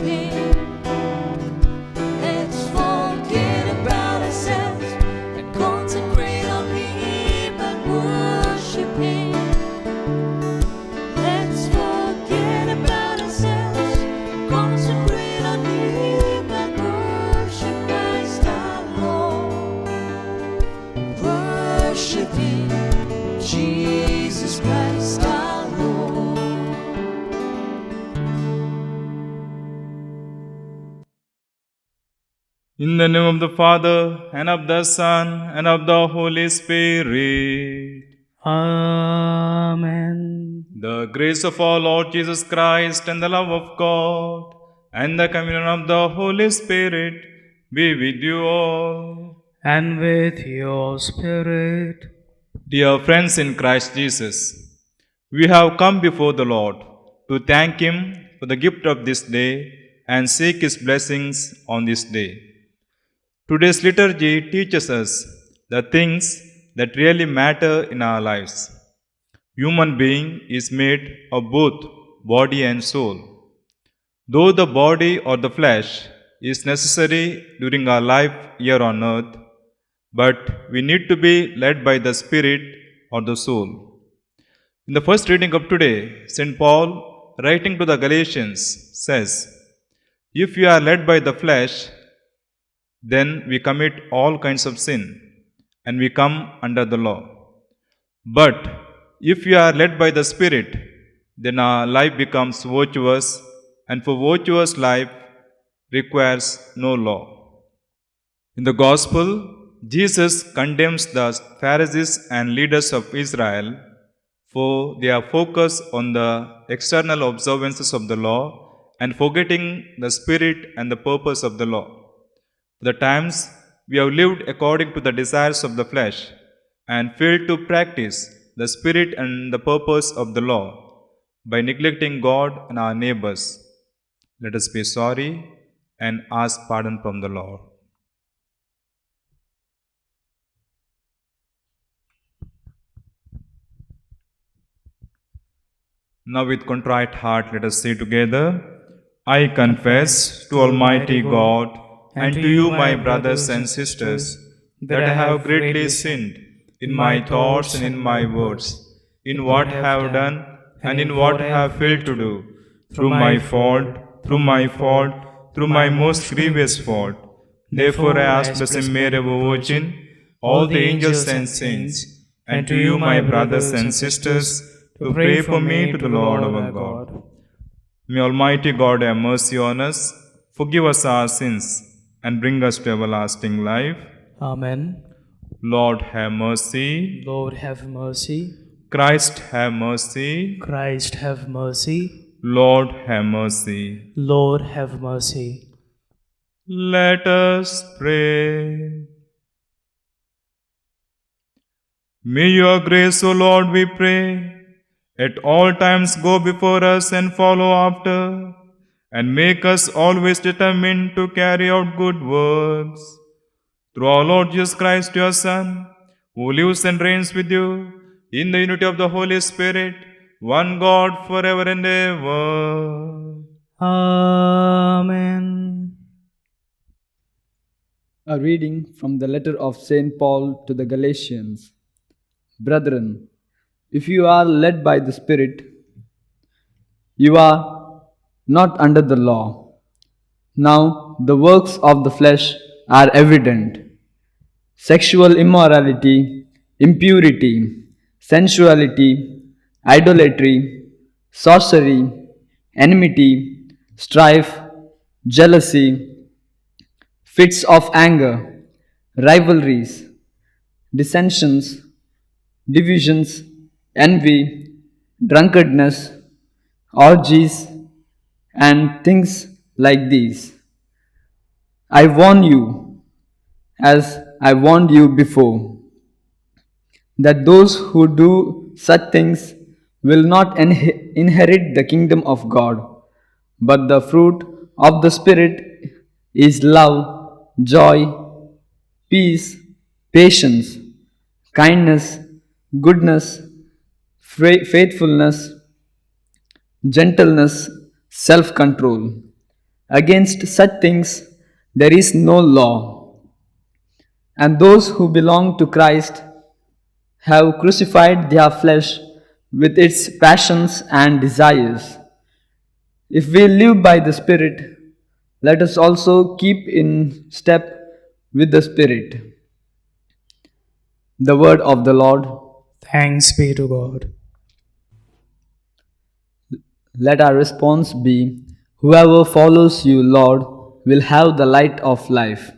Him. Let's forget about ourselves and concentrate on Him and worship Him. Let's forget about ourselves and concentrate on Him and worship Christ our Lord. Worship Him, Jesus Christ our Lord. In the name of the Father, and of the Son, and of the Holy Spirit. Amen. The grace of our Lord Jesus Christ, and the love of God, and the communion of the Holy Spirit be with you all. And with your spirit. Dear friends in Christ Jesus, we have come before the Lord to thank Him for the gift of this day and seek His blessings on this day. Today's liturgy teaches us the things that really matter in our lives. Human being is made of both body and soul. Though the body or the flesh is necessary during our life here on earth, but we need to be led by the Spirit or the soul. In the first reading of today, St. Paul, writing to the Galatians, says, "If you are led by the flesh, then we commit all kinds of sin and we come under the law. But if you are led by the Spirit, then our life becomes virtuous, and for virtuous life requires no law." In the Gospel, Jesus condemns the Pharisees and leaders of Israel for their focus on the external observances of the law and forgetting the spirit and the purpose of the law. The times we have lived according to the desires of the flesh and failed to practice the spirit and the purpose of the law by neglecting God and our neighbors. Let us be sorry and ask pardon from the Lord. Now with contrite heart let us say together, I confess to Almighty God and to you, my brothers and sisters, that I have greatly sinned in my thoughts and in my words, in what I have done and in what I have failed to do, through my fault, through my most grievous fault. Therefore I ask Blessed Mary, our Virgin, all the angels and saints, and to you, my brothers and sisters, to pray for me to the Lord our God. May Almighty God have mercy on us, forgive us our sins, and bring us to everlasting life. Amen. Lord have mercy. Lord have mercy. Christ have mercy. Christ have mercy. Lord have mercy. Lord have mercy. Let us pray. May your grace, O Lord, we pray, at all times go before us and follow after, and make us always determined to carry out good works. Through our Lord Jesus Christ, your Son, who lives and reigns with you, in the unity of the Holy Spirit, one God forever and ever. Amen. A reading from the letter of St. Paul to the Galatians. Brethren, if you are led by the Spirit, you are not under the law. Now the works of the flesh are evident: sexual immorality, impurity, sensuality, idolatry, sorcery, enmity, strife, jealousy, fits of anger, rivalries, dissensions, divisions, envy, drunkenness, orgies, and things like these. I warn you, as I warned you before, that those who do such things will not inherit the kingdom of God. But the fruit of the Spirit is love, joy, peace, patience, kindness, goodness, faithfulness, gentleness, self-control. Against such things there is no law. And those who belong to Christ have crucified their flesh with its passions and desires. If we live by the Spirit, let us also keep in step with the Spirit. The word of the Lord. Thanks be to God. Let our response be, whoever follows you, Lord, will have the light of life.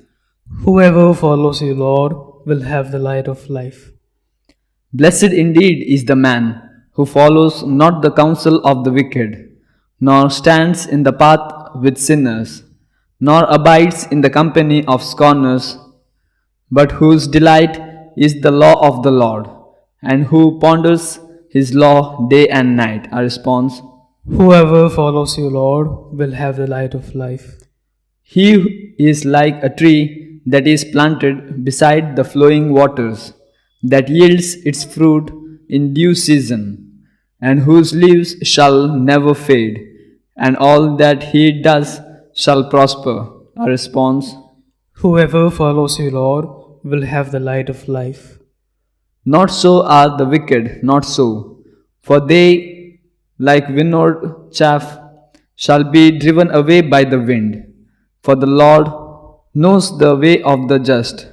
Whoever follows you, Lord, will have the light of life. Blessed indeed is the man who follows not the counsel of the wicked, nor stands in the path with sinners, nor abides in the company of scorners, but whose delight is the law of the Lord, and who ponders his law day and night. Our response. Whoever follows you, Lord, will have the light of life. He is like a tree that is planted beside the flowing waters, that yields its fruit in due season, and whose leaves shall never fade, and all that he does shall prosper. Our response. Whoever follows you, Lord, will have the light of life. Not so are the wicked, not so, for they, like winnowed chaff, shall be driven away by the wind. For the Lord knows the way of the just,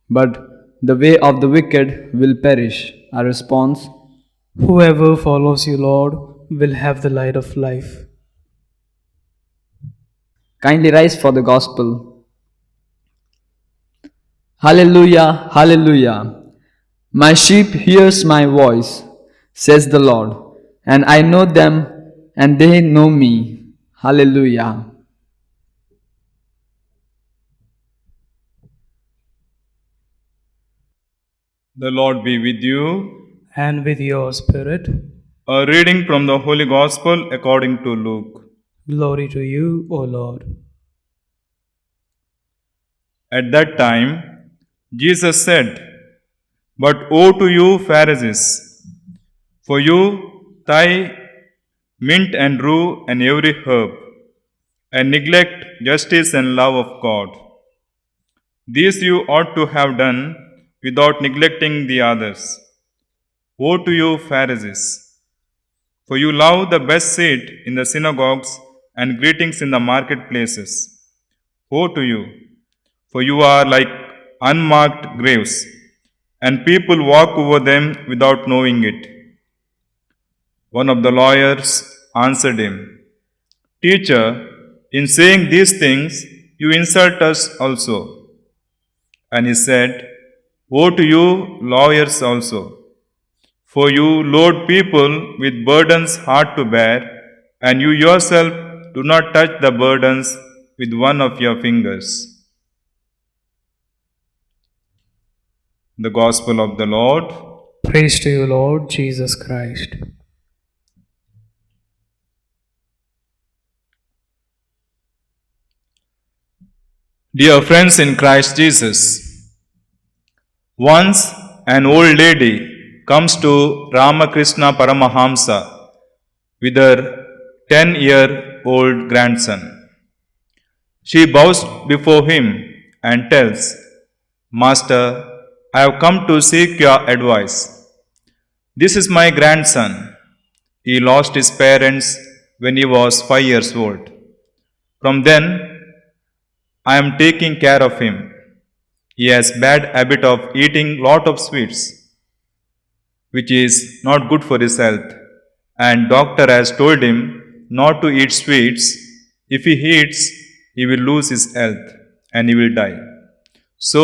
but the way of the wicked will perish. Our response. Whoever follows you, Lord, will have the light of life. Kindly rise for the gospel. Hallelujah, hallelujah. My sheep hears my voice, says the Lord, and I know them, and they know me. Hallelujah. The Lord be with you. And with your spirit, A reading from the Holy Gospel according to Luke. glory to you, O Lord. At that time, Jesus said, "But woe to you, Pharisees, for you tithe mint and rue and every herb, and neglect justice and love of God. These you ought to have done without neglecting the others. Woe to you, Pharisees, for you love the best seat in the synagogues and greetings in the marketplaces. Woe to you, for you are like unmarked graves, and people walk over them without knowing it." One of the lawyers answered him, "Teacher, in saying these things, you insult us also." And he said, "Woe to you, lawyers also, for you load people with burdens hard to bear, and you yourself do not touch the burdens with one of your fingers." The Gospel of the Lord. Praise to you, Lord Jesus Christ. Dear friends in Christ Jesus, once an old lady comes to Ramakrishna Paramahamsa with her 10-year-old grandson. She bows before him and tells, "Master, I have come to seek your advice. This is my grandson. He lost his parents when he was 5 years old. From then, I am taking care of him. He has bad habit of eating lot of sweets, which is not good for his health, and doctor has told him not to eat sweets. If he eats, he will lose his health and he will die. So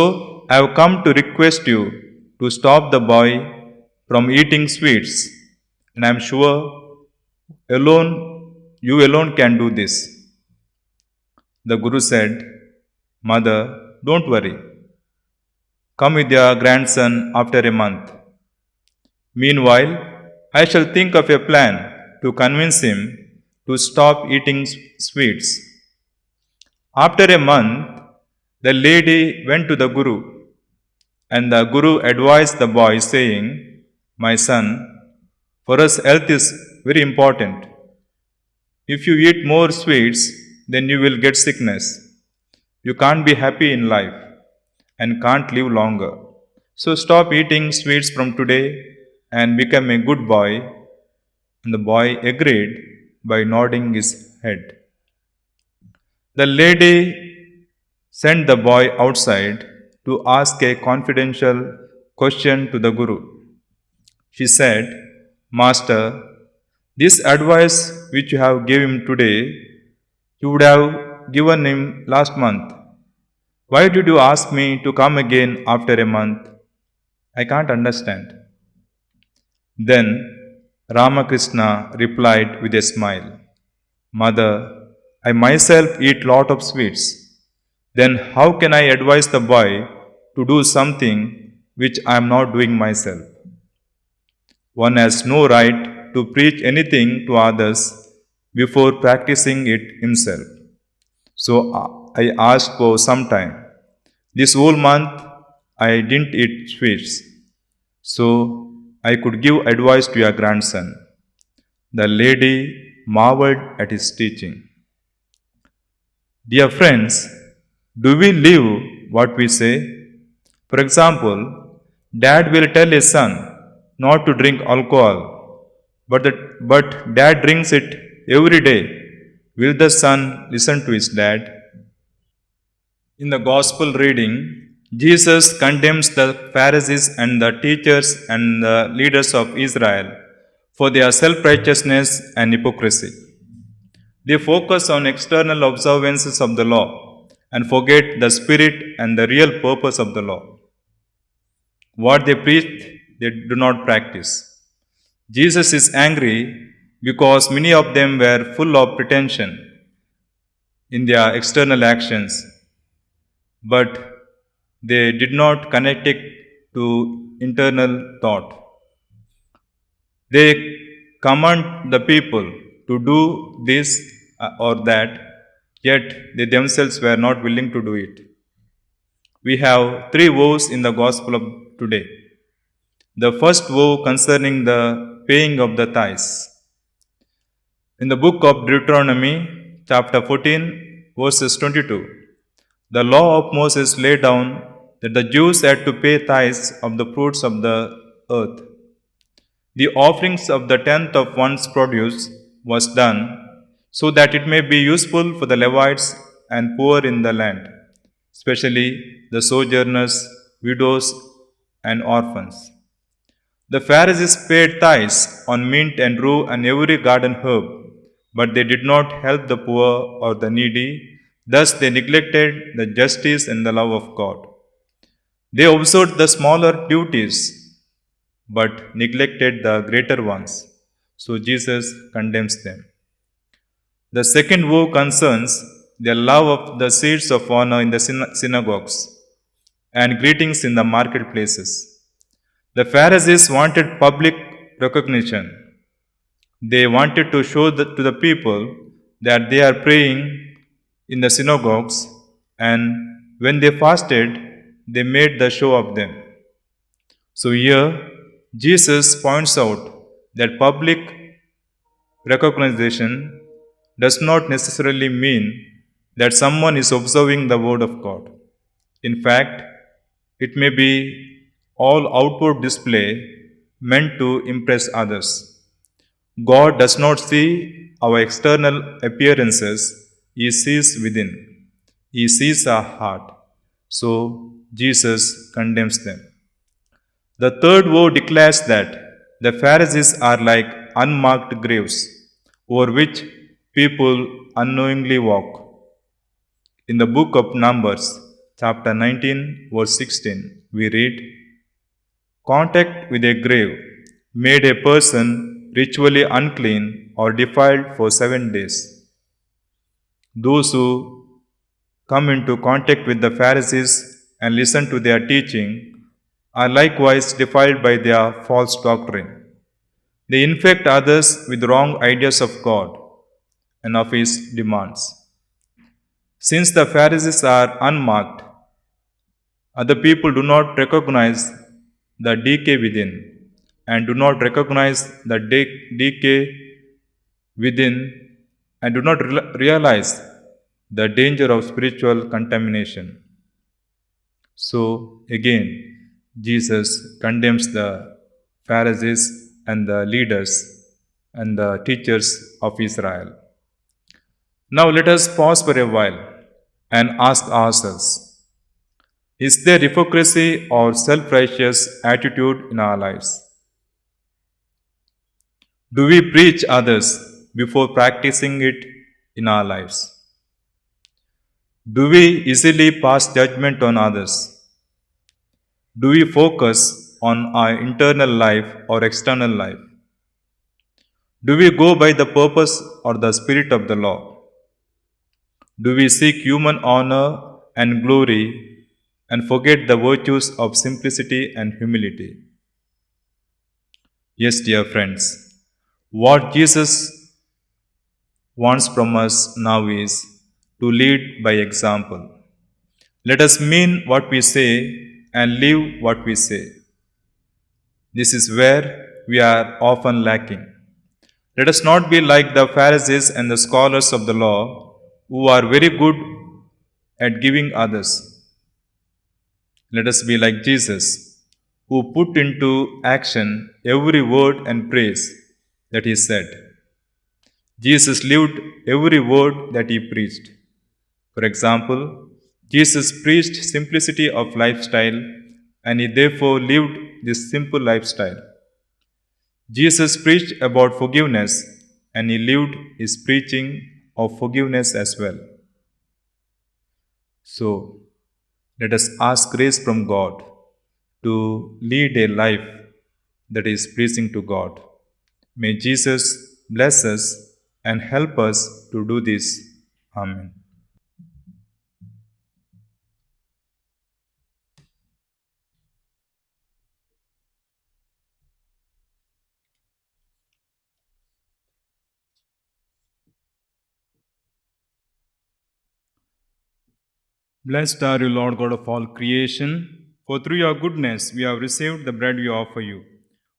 I have come to request you to stop the boy from eating sweets, and I am sure you alone can do this." The Guru said, "Mother, don't worry. Come with your grandson after a month. Meanwhile, I shall think of a plan to convince him to stop eating sweets." After a month, the lady went to the Guru, and the Guru advised the boy, saying, "My son, for us health is very important. If you eat more sweets, then you will get sickness. You can't be happy in life and can't live longer. So stop eating sweets from today and become a good boy. And the boy agreed by nodding his head. The lady sent the boy outside to ask a confidential question to the Guru. She said, Master, this advice which you have given him today, you would have given him last month. Why did you ask me to come again after a month? I can't understand. Then Ramakrishna replied with a smile, Mother, I myself eat lot of sweets. Then how can I advise the boy to do something which I am not doing myself? One has no right to preach anything to others before practicing it himself. So I asked for some time. This whole month I didn't eat sweets, so I could give advice to your grandson. The lady marveled at his teaching. Dear friends, do we live what we say? For example, dad will tell his son not to drink alcohol, but dad drinks it every day. Will the son listen to his dad? In the Gospel reading, Jesus condemns the Pharisees and the teachers and the leaders of Israel for their self righteousness and hypocrisy. They focus on external observances of the law and forget the spirit and the real purpose of the law. What they preach, they do not practice. Jesus is angry because many of them were full of pretension in their external actions, but they did not connect it to internal thought. They command the people to do this or that, yet they themselves were not willing to do it. We have three woes in the Gospel of today. The first woe concerning the paying of the tithes. In the book of Deuteronomy, chapter 14, verses 22, the law of Moses laid down that the Jews had to pay tithes of the fruits of the earth. The offerings of the tenth of one's produce was done so that it may be useful for the Levites and poor in the land, especially the sojourners, widows, and orphans. The Pharisees paid tithes on mint and rue and every garden herb, but they did not help the poor or the needy. Thus they neglected the justice and the love of God. They observed the smaller duties, but neglected the greater ones. So Jesus condemns them. The second woe concerns their love of the seats of honor in the synagogues and greetings in the marketplaces. The Pharisees wanted public recognition. They wanted to show to the people that they are praying in the synagogues, and when they fasted, they made the show of them. So here, Jesus points out that public recognition does not necessarily mean that someone is observing the Word of God. In fact, it may be all outward display meant to impress others. God does not see our external appearances, He sees within. He sees our heart. So, Jesus condemns them. The third woe declares that the Pharisees are like unmarked graves over which people unknowingly walk. In the book of Numbers, chapter 19, verse 16, we read, Contact with a grave made a person ritually unclean or defiled for 7 days. Those who come into contact with the Pharisees and listen to their teaching are likewise defiled by their false doctrine. They infect others with wrong ideas of God and of His demands. Since the Pharisees are unmarked, other people do not recognize the decay within and do not recognize the decay within and do not realize the danger of spiritual contamination. So, again, Jesus condemns the Pharisees and the leaders and the teachers of Israel. Now, let us pause for a while and ask ourselves, is there hypocrisy or self righteous attitude in our lives? Do we preach others before practicing it in our lives? Do we easily pass judgment on others? Do we focus on our internal life or external life? Do we go by the purpose or the spirit of the law? Do we seek human honor and glory and forget the virtues of simplicity and humility? Yes, dear friends, what Jesus wants from us now is to lead by example. Let us mean what we say and live what we say. This is where we are often lacking. Let us not be like the Pharisees and the scholars of the law who are very good at giving others. Let us be like Jesus, who put into action every word and praise that he said. Jesus lived every word that he preached. For example, Jesus preached simplicity of lifestyle and he therefore lived this simple lifestyle. Jesus preached about forgiveness and he lived his preaching of forgiveness as well. So, let us ask grace from God to lead a life that is pleasing to God. May Jesus bless us and help us to do this. Amen. Blessed are you, Lord God of all creation, for through your goodness we have received the bread we offer you.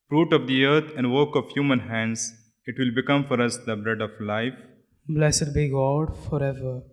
Fruit of the earth and work of human hands, it will become for us the bread of life. Blessed be God forever.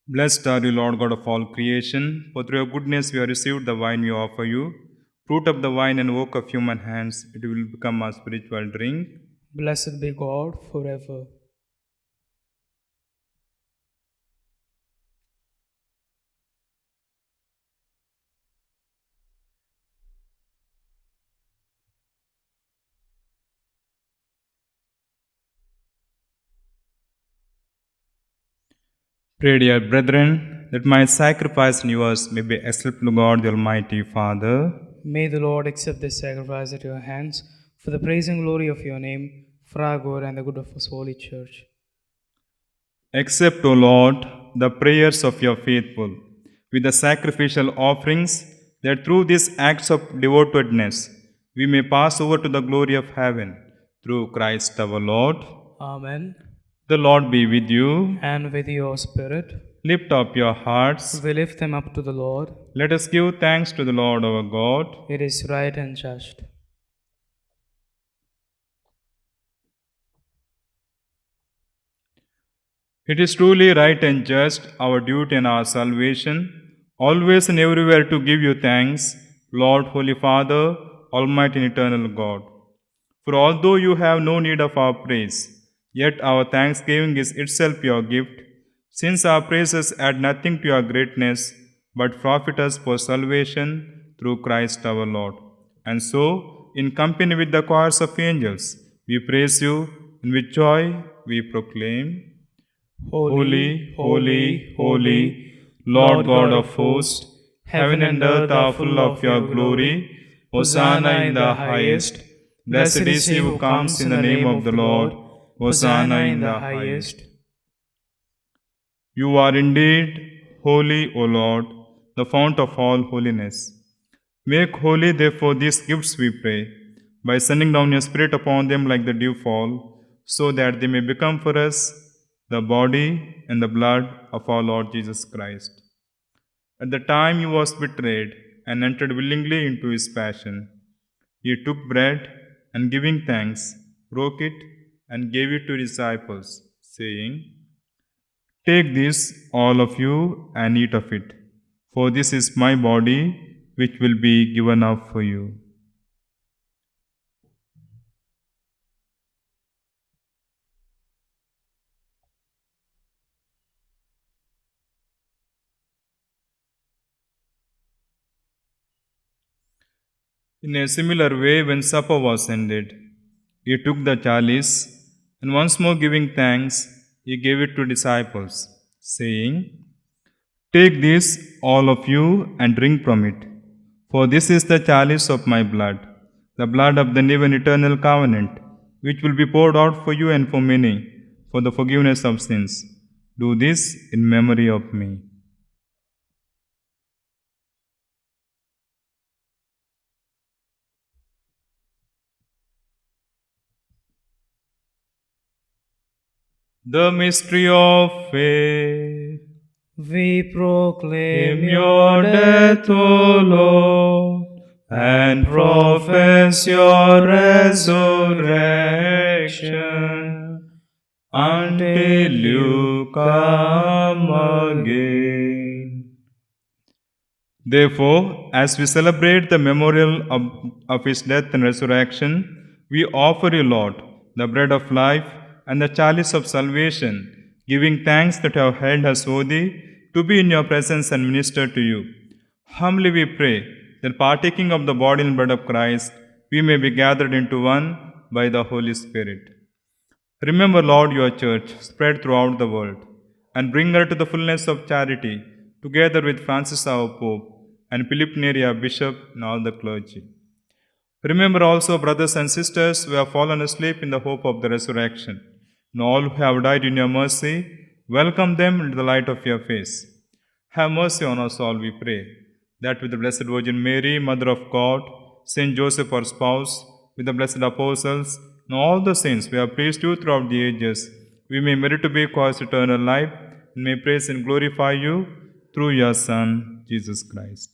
Blessed are you, Lord God of all creation, for through your goodness we have received the wine we offer you. Fruit of the vine and work of human hands, it will become our spiritual drink. Blessed be God forever. Pray, dear brethren, that my sacrifice and yours may be acceptable to God the Almighty Father. May the Lord accept this sacrifice at your hands for the praise and glory of your name, for our good and the good of His holy church. Accept, O Lord, the prayers of your faithful with the sacrificial offerings, that through these acts of devotedness we may pass over to the glory of heaven through Christ our Lord. Amen. The Lord be with you. And with your spirit, Lift up your hearts. we lift them up to the Lord. Let us give thanks to the Lord our God. It is right and just. It is truly right and just, our duty and our salvation, always and everywhere to give you thanks, Lord, Holy Father, Almighty and Eternal God. For although you have no need of our praise, yet our thanksgiving is itself your gift, since our praises add nothing to your greatness, but profit us for salvation through Christ our Lord. And so, in company with the choirs of angels, we praise you, and with joy we proclaim, Holy, holy, holy, Lord God of hosts, heaven and earth are full of your glory. Hosanna in the highest. Blessed is he who comes in the name of the Lord. Hosanna in the highest. You are indeed holy, O Lord, the fount of all holiness. Make holy, therefore, these gifts, we pray, by sending down your Spirit upon them like the dewfall, so that they may become for us the body and the blood of our Lord Jesus Christ. At the time he was betrayed and entered willingly into his passion, he took bread and giving thanks, broke it and gave it to his disciples, saying, "Take this, all of you, and eat of it, for this is my body, which will be given up for you." In a similar way, when supper was ended, he took the chalice, and once more giving thanks, he gave it to disciples, saying, "Take this, all of you, and drink from it, for this is the chalice of my blood, the blood of the new and eternal covenant, which will be poured out for you and for many, for the forgiveness of sins. Do this in memory of me." The mystery of faith. We proclaim Proclaim your death, O Lord, and profess your resurrection until you come again. Therefore, as we celebrate the memorial of his death and resurrection, we offer you, Lord, the bread of life and the chalice of salvation, giving thanks that you have held us worthy to be in your presence and minister to you. Humbly we pray that partaking of the body and blood of Christ, we may be gathered into one by the Holy Spirit. Remember, Lord, your church spread throughout the world, and bring her to the fullness of charity, together with Francis our Pope, and Philip Neri our Bishop, and all the clergy. Remember also brothers and sisters who have fallen asleep in the hope of the resurrection, and all who have died in your mercy, welcome them into the light of your face. Have mercy on us all, we pray, that with the Blessed Virgin Mary, Mother of God, Saint Joseph, our spouse, with the blessed apostles, and all the saints we have praised you throughout the ages, we may merit to be cause eternal life, and may praise and glorify you through your Son, Jesus Christ.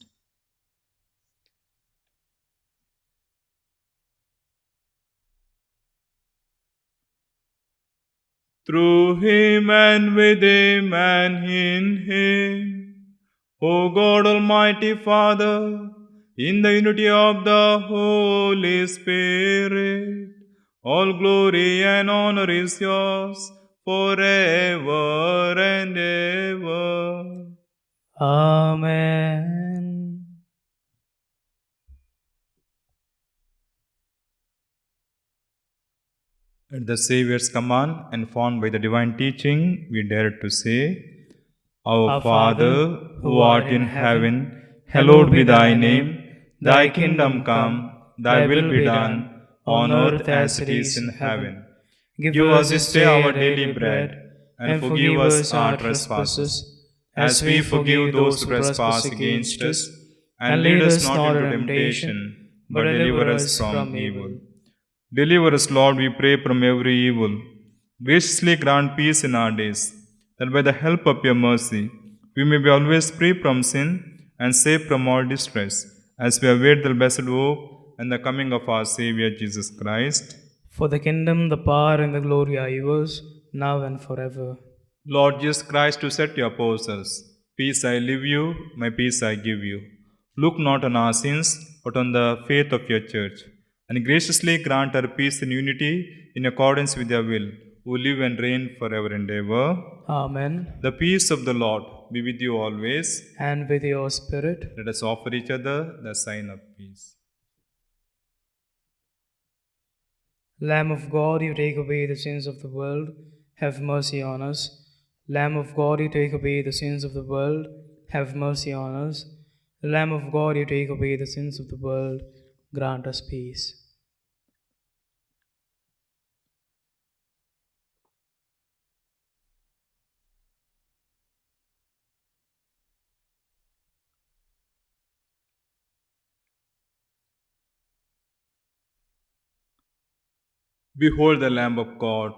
Through him and with him and in him, O God Almighty Father, in the unity of the Holy Spirit, all glory and honor is yours forever and ever. Amen. At the Saviour's command and formed by the divine teaching, we dare to say, Our Father, who art in heaven, hallowed be thy name. Thy kingdom come, thy will be done, on earth as it is in heaven. Give us this day our daily bread, and forgive us our trespasses, as we forgive those who trespass against us. And lead us not into temptation, but deliver us from evil. Deliver us, Lord, we pray, from every evil. Graciously grant peace in our days, that by the help of your mercy, we may be always free from sin and safe from all distress, as we await the blessed hope and the coming of our Savior Jesus Christ. For the kingdom, the power, and the glory are yours, now and forever. Lord Jesus Christ, you said to your apostles, Peace I leave you, my peace I give you. Look not on our sins, but on the faith of your church, and graciously grant her peace and unity in accordance with your will, who live and reign forever and ever. Amen. The peace of the Lord be with you always. And with your spirit. Let us offer each other the sign of peace. Lamb of God, you take away the sins of the world, have mercy on us. Lamb of God, you take away the sins of the world, have mercy on us. Lamb of God, you take away the sins of the world, grant us peace. Behold the Lamb of God.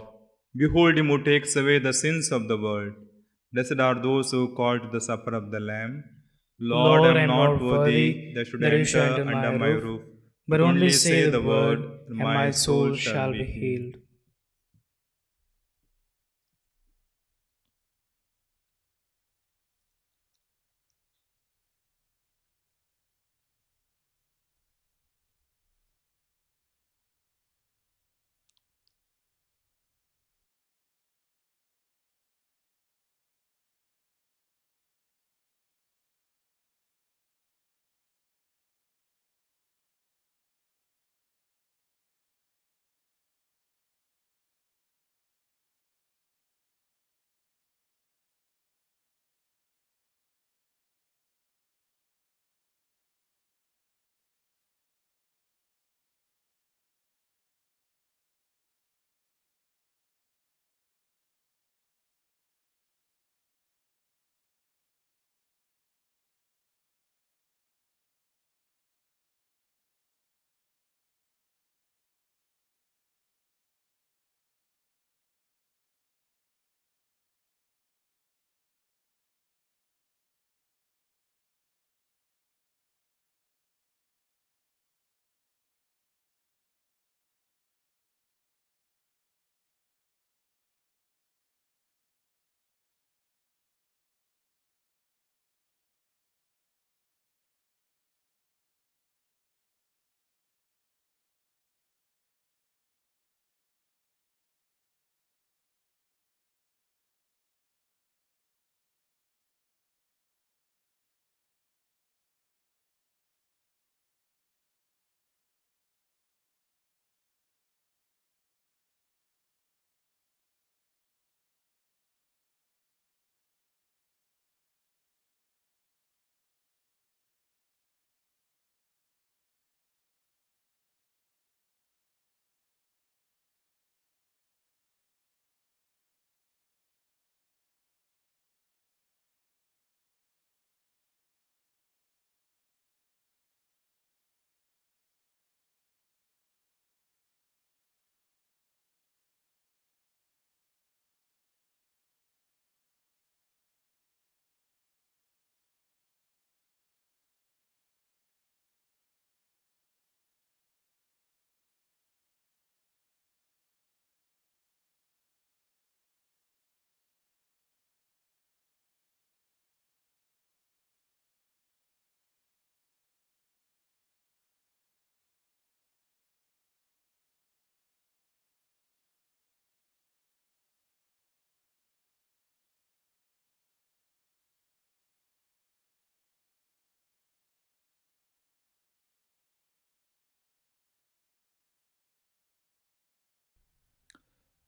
Behold him who takes away the sins of the world. Blessed are those who call to the supper of the Lamb. Lord, I am not worthy that should enter under my roof, but only say the word, and my soul shall be healed.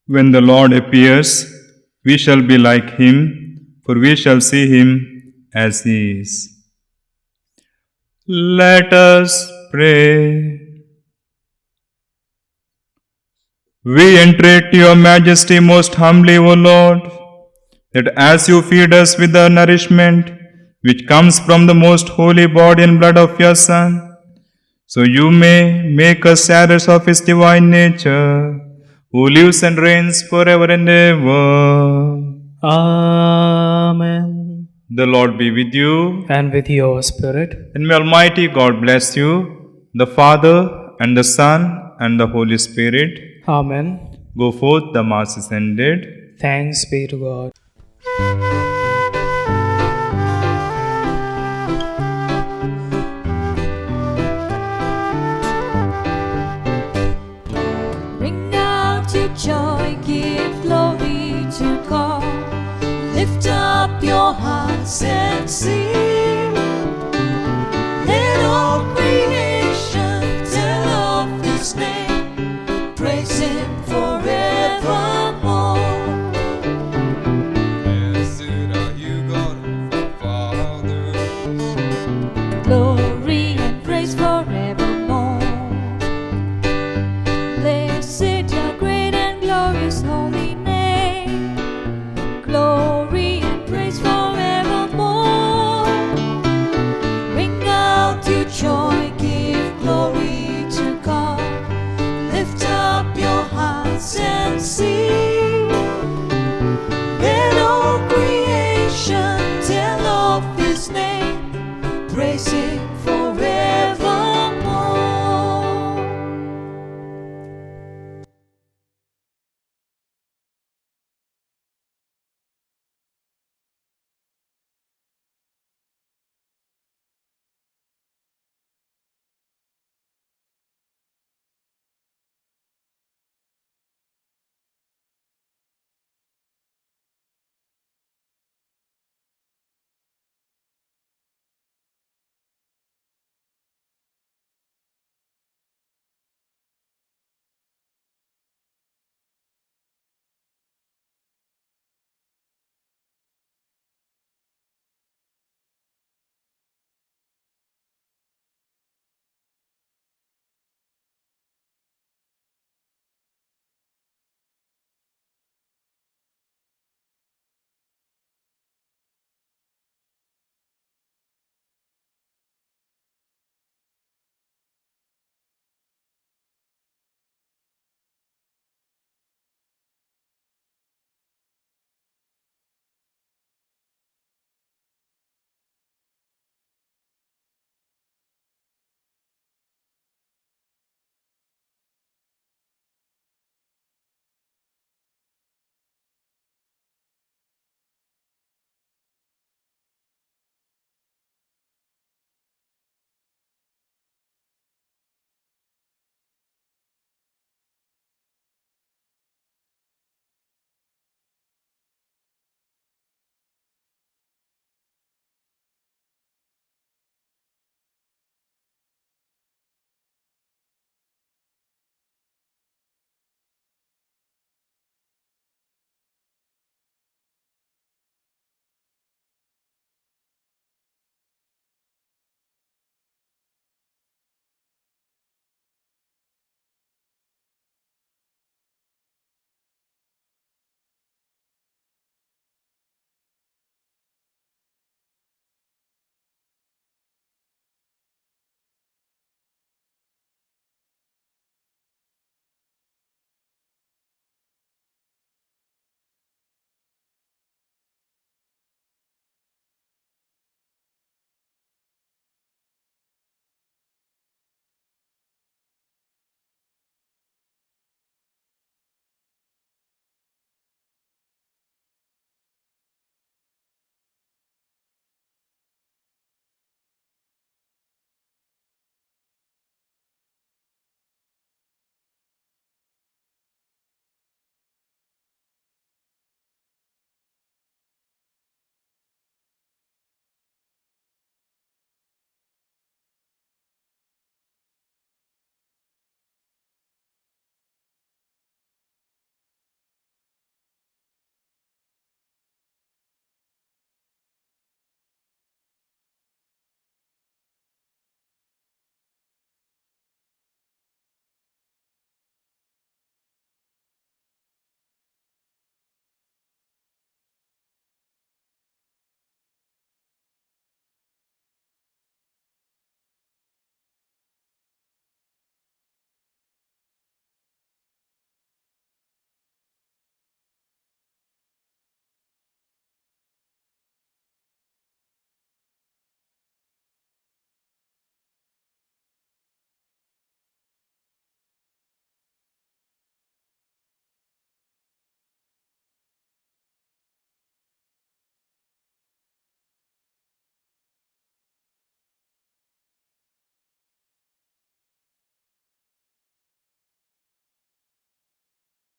When the Lord appears, we shall be like him, for we shall see him as he is. Let us pray. We entreat your majesty most humbly, O Lord, that as you feed us with the nourishment which comes from the most holy body and blood of your Son, so you may make us sharers of his divine nature, who lives and reigns forever and ever. Amen. The Lord be with you, And with your spirit. and may Almighty God bless you, the Father, and the Son, and the Holy Spirit. Amen. Go forth, the Mass is ended. Thanks be to God. Ring out your joy, give glory to God. Lift up your hearts and sing. Let all creation tell of His name. Praise Him forevermore. Blessed are you, God of our fathers. Glory and praise forevermore. Blessed your great and glorious holy name. Glory and praise forevermore. Ring out your joy, give glory to God. Lift up your heart hearts and sing.